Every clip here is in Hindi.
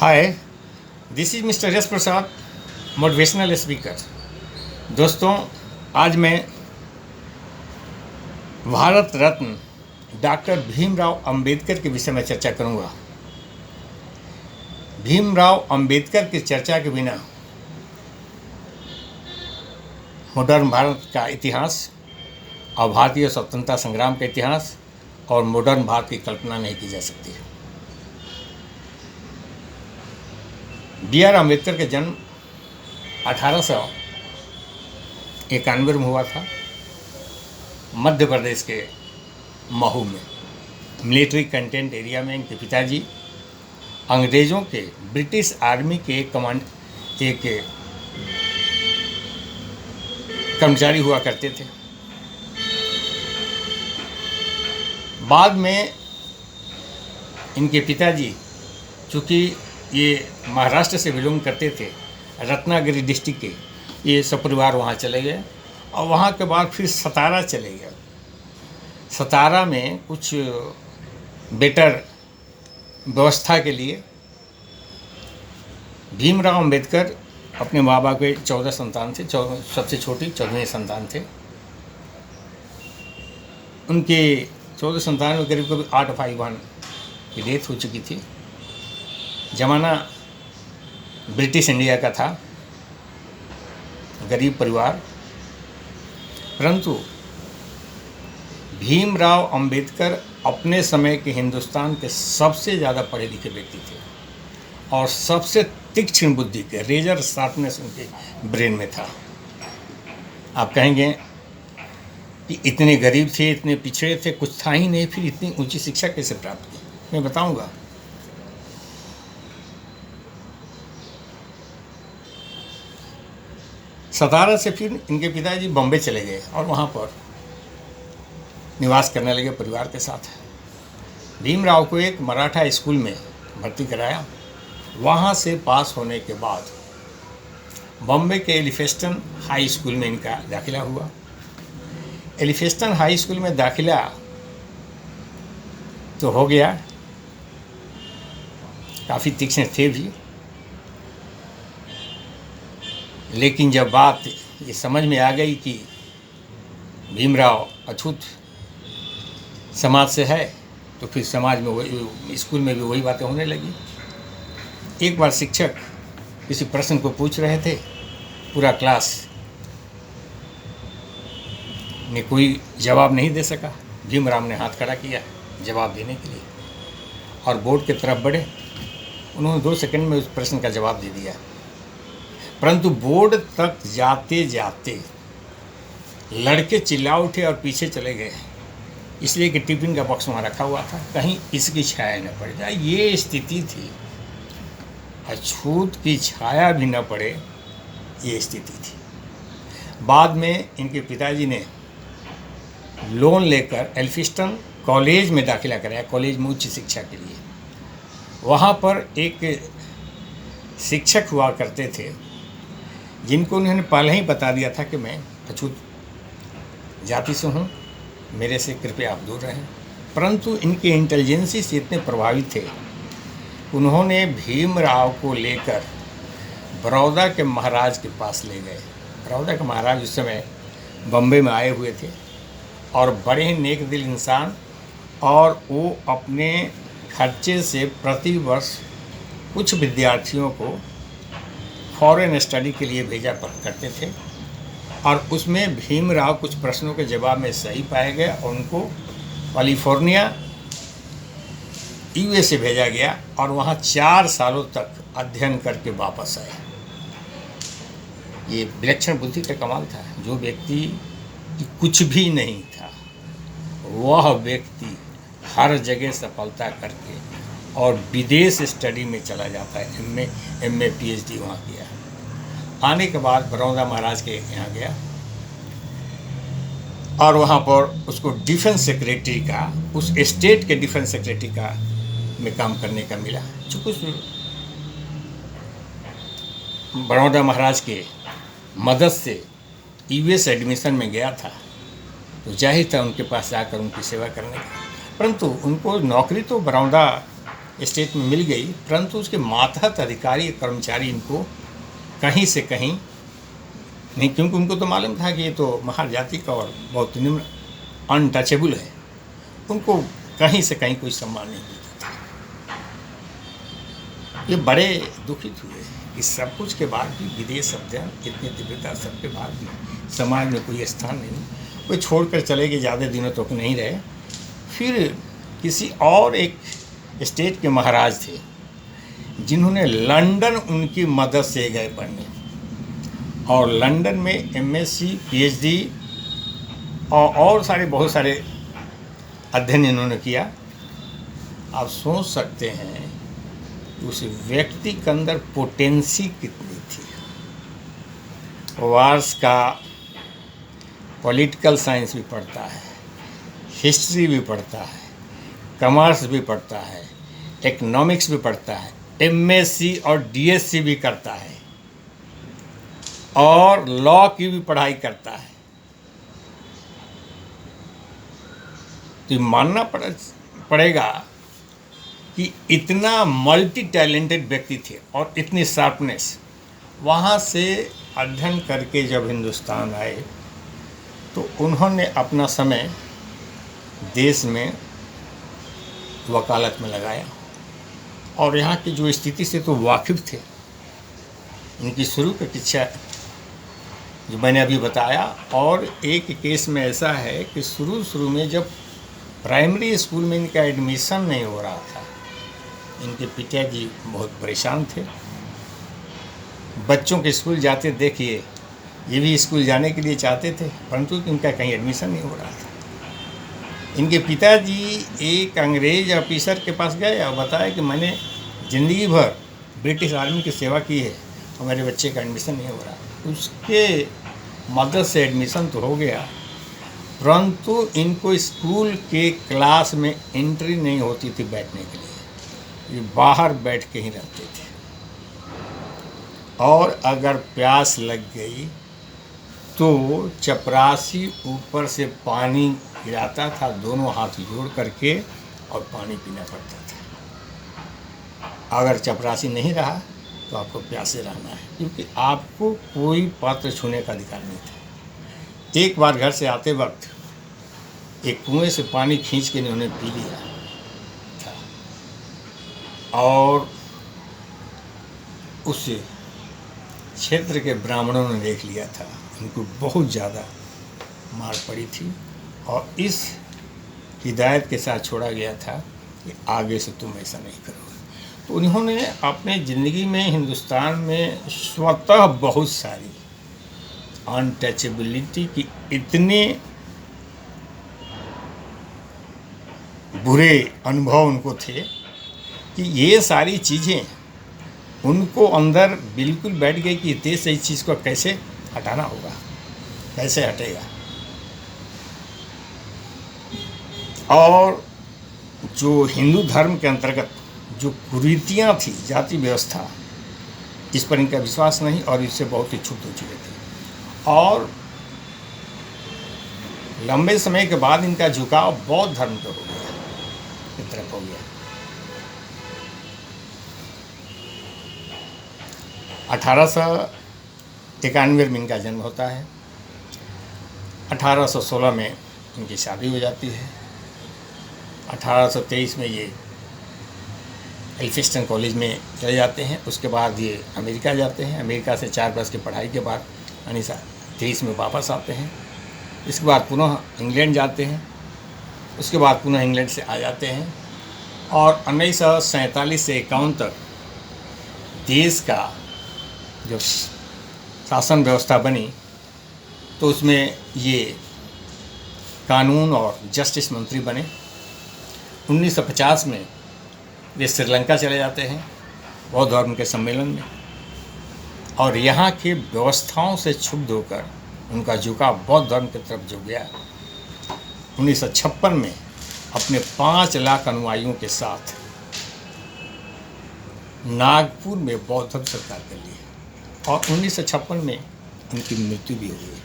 Hi, this is mister Yash Prasad, motivational speaker. दोस्तों, आज मैं भारत रत्न डॉक्टर भीमराव अंबेडकर के विषय में चर्चा करूंगा। भीमराव अंबेडकर की चर्चा के बिना मॉडर्न भारत का इतिहास और भारतीय स्वतंत्रता संग्राम का इतिहास और मॉडर्न भारत की कल्पना नहीं की जा सकती। बी.आर. अम्बेडकर का जन्म 1891 में हुआ था, मध्य प्रदेश के महू में मिलिट्री कंटेंट एरिया में। इनके पिताजी अंग्रेज़ों के ब्रिटिश आर्मी के एक कर्मचारी हुआ करते थे। बाद में इनके पिताजी, चूँकि ये महाराष्ट्र से बिलोंग करते थे, रत्नागिरी डिस्ट्रिक्ट के, ये सपरिवार वहाँ चले गए और वहाँ के बाद फिर सतारा चले गए। सतारा में कुछ बेटर व्यवस्था के लिए भीमराव अंबेडकर अपने माँ बाप के 14 संतान थे, सबसे छोटी 14वें संतान थे। उनके 14 संतान में करीब करीब 8 भाई बहन की डेथ हो चुकी थी। ज़माना ब्रिटिश इंडिया का था, गरीब परिवार, परंतु भीमराव अंबेडकर अपने समय के हिंदुस्तान के सबसे ज़्यादा पढ़े लिखे व्यक्ति थे और सबसे तीक्ष्ण बुद्धि के, रेजर शार्पनेस उनके ब्रेन में था। आप कहेंगे कि इतने गरीब थे, इतने पिछड़े थे, कुछ था ही नहीं, फिर इतनी ऊंची शिक्षा कैसे प्राप्त की? मैं बताऊंगा। सतारा से फिर इनके पिताजी बॉम्बे चले गए और वहाँ पर निवास करने लगे परिवार के साथ। भीमराव को एक मराठा स्कूल में भर्ती कराया। वहाँ से पास होने के बाद बॉम्बे के एलिफेस्टन हाई स्कूल में इनका दाखिला हुआ। एलिफेस्टन हाई स्कूल में दाखिला तो हो गया, काफ़ी तीक्ष्ण थे भी, लेकिन जब बात ये समझ में आ गई कि भीमराव अछूत समाज से है, तो फिर समाज में वही, स्कूल में भी वही बातें होने लगी। एक बार शिक्षक किसी प्रश्न को पूछ रहे थे, पूरा क्लास ने कोई जवाब नहीं दे सका। भीमराव ने हाथ खड़ा किया जवाब देने के लिए और बोर्ड की तरफ बढ़े। उन्होंने 2 सेकंड में उस प्रश्न का जवाब दे दिया, परंतु बोर्ड तक जाते जाते लड़के चिल्ला उठे और पीछे चले गए, इसलिए कि टिफिन का बॉक्स वहाँ रखा हुआ था, कहीं इसकी छाया न पड़ जाए। ये स्थिति थी, अछूत की छाया भी न पड़े, ये स्थिति थी। बाद में इनके पिताजी ने लोन लेकर एल्फिस्टन कॉलेज में दाखिला कराया, कॉलेज में उच्च शिक्षा के लिए। वहाँ पर एक शिक्षक हुआ करते थे जिनको उन्होंने पहले ही बता दिया था कि मैं अछूत जाति से हूँ, मेरे से कृपया आप दूर रहें। परंतु इनके इंटेलिजेंसी से इतने प्रभावित थे, उन्होंने भीमराव को लेकर बड़ौदा के महाराज के पास ले गए। बड़ौदा के महाराज उस समय बम्बई में आए हुए थे और बड़े ही नेक दिल इंसान, और वो अपने खर्चे से प्रति वर्ष कुछ विद्यार्थियों को फॉरेन स्टडी के लिए भेजा करते थे, और उसमें भीमराव कुछ प्रश्नों के जवाब में सही पाए गए और उनको कैलिफोर्निया USA भेजा गया और वहाँ 4 सालों तक अध्ययन करके वापस आए। ये विलक्षण बुद्धि का कमाल था। जो व्यक्ति की कुछ भी नहीं था, वह व्यक्ति हर जगह सफलता करके और विदेश स्टडी में चला जाता है। MA PhD वहाँ किया। आने के बाद बड़ौदा महाराज के यहाँ गया और वहाँ पर उसको डिफेंस सेक्रेटरी का, उस स्टेट के डिफेंस सेक्रेटरी का में काम करने का मिला। चूँकि बड़ौदा महाराज के मदद से US एडमिशन में गया था, तो जाहिर था उनके पास जाकर उनकी सेवा करने का। परंतु उनको नौकरी तो बड़ौदा स्टेट में मिल गई, परंतु उसके मातहत अधिकारी कर्मचारी इनको कहीं से कहीं नहीं, क्योंकि उनको तो मालूम था कि ये तो महार जाति का और बहुत निम्न अनटचेबल है, उनको कहीं से कहीं कोई सम्मान नहीं मिलता था। ये बड़े दुखित हुए इस सब कुछ के बाद भी, विदेश अध्ययन इतनी दिव्यता सबके बाद भी समाज में कोई स्थान नहीं, कोई छोड़कर चले गए, ज़्यादा दिनों तक तो नहीं रहे। फिर किसी और एक स्टेट के महाराज थे जिन्होंने लंदन उनकी मदद से गए पढ़ने, और लंदन में एमएससी पीएचडी और सारे बहुत सारे अध्ययन इन्होंने किया। आप सोच सकते हैं कि उस व्यक्ति के अंदर पोटेंसी कितनी थी। वार्स का पॉलिटिकल साइंस भी पढ़ता है, हिस्ट्री भी पढ़ता है, कॉमर्स भी पढ़ता है, इकोनॉमिक्स भी पढ़ता है, एमएससी और डीएससी भी करता है, और लॉ की भी पढ़ाई करता है। तो मानना पड़ेगा कि इतना मल्टी टैलेंटेड व्यक्ति थे और इतनी शार्पनेस। वहाँ से अध्ययन करके जब हिंदुस्तान आए तो उन्होंने अपना समय देश में वकालत में लगाया, और यहाँ की जो स्थिति से तो वाकिफ़ थे। इनकी शुरू की शिक्षा जो मैंने अभी बताया, और एक केस में ऐसा है कि शुरू में जब प्राइमरी स्कूल में इनका एडमिशन नहीं हो रहा था, इनके पिताजी बहुत परेशान थे। बच्चों के स्कूल जाते देखिए, ये भी स्कूल जाने के लिए चाहते थे, परंतु इनका कहीं एडमिशन नहीं हो रहा था। इनके पिताजी एक अंग्रेज ऑफिसर के पास गए और बताया कि मैंने ज़िंदगी भर ब्रिटिश आर्मी की सेवा की है और मेरे बच्चे का एडमिशन नहीं हो रहा। उसके मदद से एडमिशन तो हो गया, परंतु इनको स्कूल के क्लास में एंट्री नहीं होती थी बैठने के लिए, ये बाहर बैठ के ही रहते थे। और अगर प्यास लग गई तो चपरासी ऊपर से पानी गिराता था, दोनों हाथ जोड़ करके, और पानी पीना पड़ता था। अगर चपरासी नहीं रहा तो आपको प्यासे रहना है, क्योंकि आपको कोई पात्र छूने का अधिकार नहीं था। एक बार घर से आते वक्त एक कुएं से पानी खींच के उन्होंने पी लिया था, और उस क्षेत्र के ब्राह्मणों ने देख लिया था, उनको बहुत ज़्यादा मार पड़ी थी, और इस हिदायत के साथ छोड़ा गया था कि आगे से तुम ऐसा नहीं करोगे। तो उन्होंने अपने ज़िंदगी में हिंदुस्तान में स्वतः बहुत सारी अनटचेबिलिटी की इतने बुरे अनुभव उनको थे कि ये सारी चीज़ें उनको अंदर बिल्कुल बैठ गई कि देश से इस चीज़ को कैसे हटाना होगा, कैसे हटेगा। और जो हिंदू धर्म के अंतर्गत जो कुरीतियाँ थी, जाति व्यवस्था, इस पर इनका विश्वास नहीं, और इससे बहुत ही क्षुब्ध हो चुके थे। और लंबे समय के बाद इनका झुकाव बौद्ध धर्म पर हो गया, की तरफ हो गया। 1891 में इनका जन्म होता है। 1816 में इनकी शादी हो जाती है। 1823 में ये एल्फिस्टन कॉलेज में चले जाते हैं। उसके बाद ये अमेरिका जाते हैं। अमेरिका से 4 वर्ष की पढ़ाई के बाद 1923 में वापस आते हैं। इसके बाद पुनः इंग्लैंड जाते हैं। उसके बाद पुनः इंग्लैंड से आ जाते हैं, और 1947 से 51 तक देश का जो शासन व्यवस्था बनी, तो उसमें ये कानून और जस्टिस मंत्री बने। 1950 में वे श्रीलंका चले जाते हैं बौद्ध धर्म के सम्मेलन में, और यहाँ की व्यवस्थाओं से क्षुब्ध होकर उनका झुकाव बौद्ध धर्म की तरफ जो गया। 1956 में अपने 5 लाख अनुयायियों के साथ नागपुर में बौद्ध धर्म स्वीकार कर लिया, और 1956 में उनकी मृत्यु भी हुई।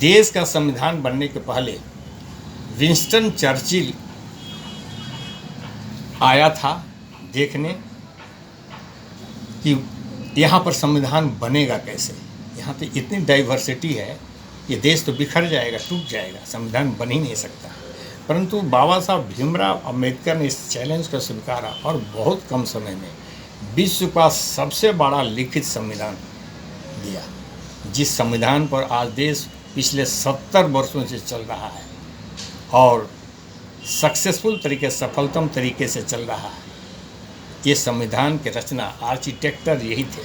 देश का संविधान बनने के पहले विंस्टन चर्चिल आया था देखने कि यहाँ पर संविधान बनेगा कैसे। यहाँ तो इतनी डाइवर्सिटी है, ये देश तो बिखर जाएगा, टूट जाएगा, संविधान बन ही नहीं सकता। परंतु बाबा साहब भीमराव अम्बेडकर ने इस चैलेंज को स्वीकारा और बहुत कम समय में विश्व का सबसे बड़ा लिखित संविधान दिया, जिस संविधान पर आज देश पिछले 70 वर्षों से चल रहा है और सक्सेसफुल तरीके, सफलतम तरीके से चल रहा है। ये संविधान के रचना आर्किटेक्टर यही थे।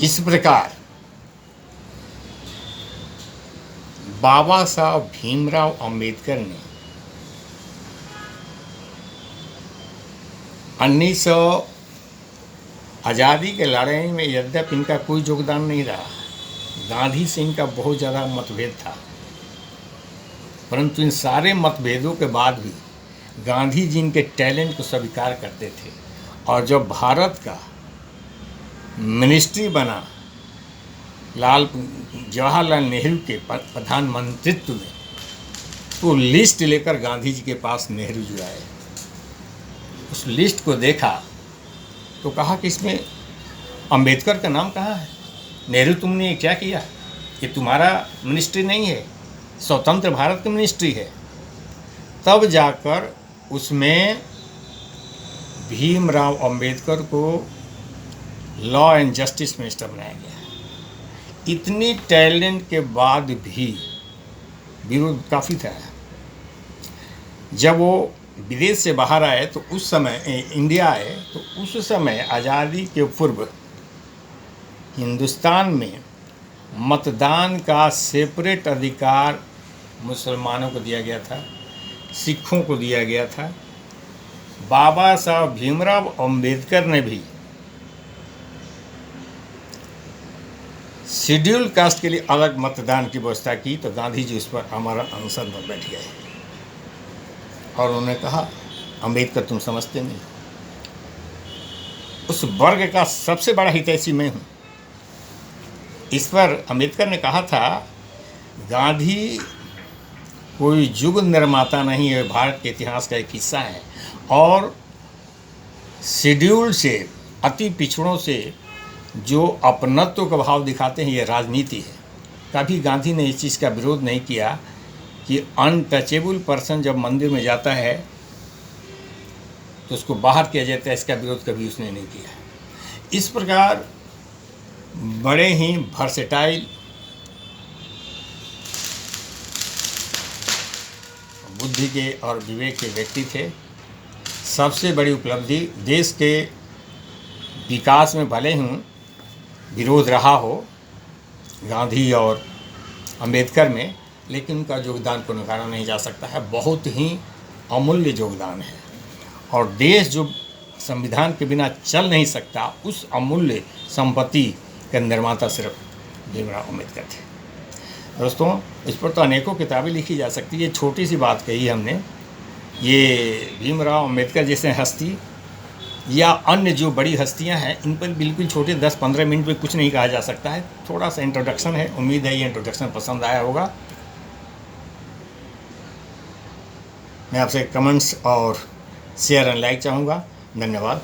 इस प्रकार बाबा साहब भीमराव अम्बेडकर ने 1900 आज़ादी के लड़ाई में यद्यपि इनका कोई योगदान नहीं रहा, गांधी से इनका बहुत ज़्यादा मतभेद था, परंतु इन सारे मतभेदों के बाद भी गांधी जी इनके टैलेंट को स्वीकार करते थे। और जब भारत का मिनिस्ट्री बना जवाहरलाल नेहरू के प्रधानमंत्रित्व में, तो लिस्ट लेकर गांधी जी के पास नेहरू जी आए। उस लिस्ट को देखा तो कहा कि इसमें अंबेडकर का नाम कहाँ है? नेहरू तुमने क्या किया? ये तुम्हारा मिनिस्ट्री नहीं है, स्वतंत्र भारत की मिनिस्ट्री है। तब जाकर उसमें भीमराव अम्बेडकर को लॉ एंड जस्टिस मिनिस्टर बनाया गया। इतनी टैलेंट के बाद भी विरोध काफ़ी था। जब वो विदेश से बाहर आए तो उस समय इंडिया आए तो उस समय आज़ादी के पूर्व हिंदुस्तान में मतदान का सेपरेट अधिकार मुसलमानों को दिया गया था, सिखों को दिया गया था। बाबा साहब भीमराव अम्बेडकर ने भी शेड्यूल कास्ट के लिए अलग मतदान की व्यवस्था की, तो गांधी जी उस पर हमारा अनशन पर बैठ गए और उन्होंने कहा, अम्बेडकर तुम समझते नहीं, उस वर्ग का सबसे बड़ा हितैषी मैं हूँ। इस पर अम्बेडकर ने कहा था, गांधी कोई युग निर्माता नहीं है, भारत के इतिहास का एक हिस्सा है और शेड्यूल से, अति पिछड़ों से जो अपनत्व का भाव दिखाते हैं, ये राजनीति है। कभी गांधी ने इस चीज़ का विरोध नहीं किया कि अनटचेबल पर्सन जब मंदिर में जाता है तो उसको बाहर किया जाता है, इसका विरोध कभी उसने नहीं किया। इस प्रकार बड़े ही वर्सेटाइल, बुद्धि के और विवेक के व्यक्ति थे। सबसे बड़ी उपलब्धि देश के विकास में भले ही विरोध रहा हो गांधी और अंबेडकर में, लेकिन उनका योगदान को नकारा नहीं जा सकता है। बहुत ही अमूल्य योगदान है और देश जो संविधान के बिना चल नहीं सकता, उस अमूल्य संपत्ति के निर्माता सिर्फ भीमराव अम्बेडकर थे। दोस्तों, इस पर तो अनेकों किताबें लिखी जा सकती है। ये छोटी सी बात कही हमने। ये भीमराव अम्बेडकर जैसे हस्ती या अन्य जो बड़ी हस्तियां हैं, इन पर बिल्कुल छोटे 10-15 मिनट में कुछ नहीं कहा जा सकता है। थोड़ा सा इंट्रोडक्शन है। उम्मीद है ये इंट्रोडक्शन पसंद आया होगा। मैं आपसे कमेंट्स और शेयर एंड लाइक चाहूँगा। धन्यवाद।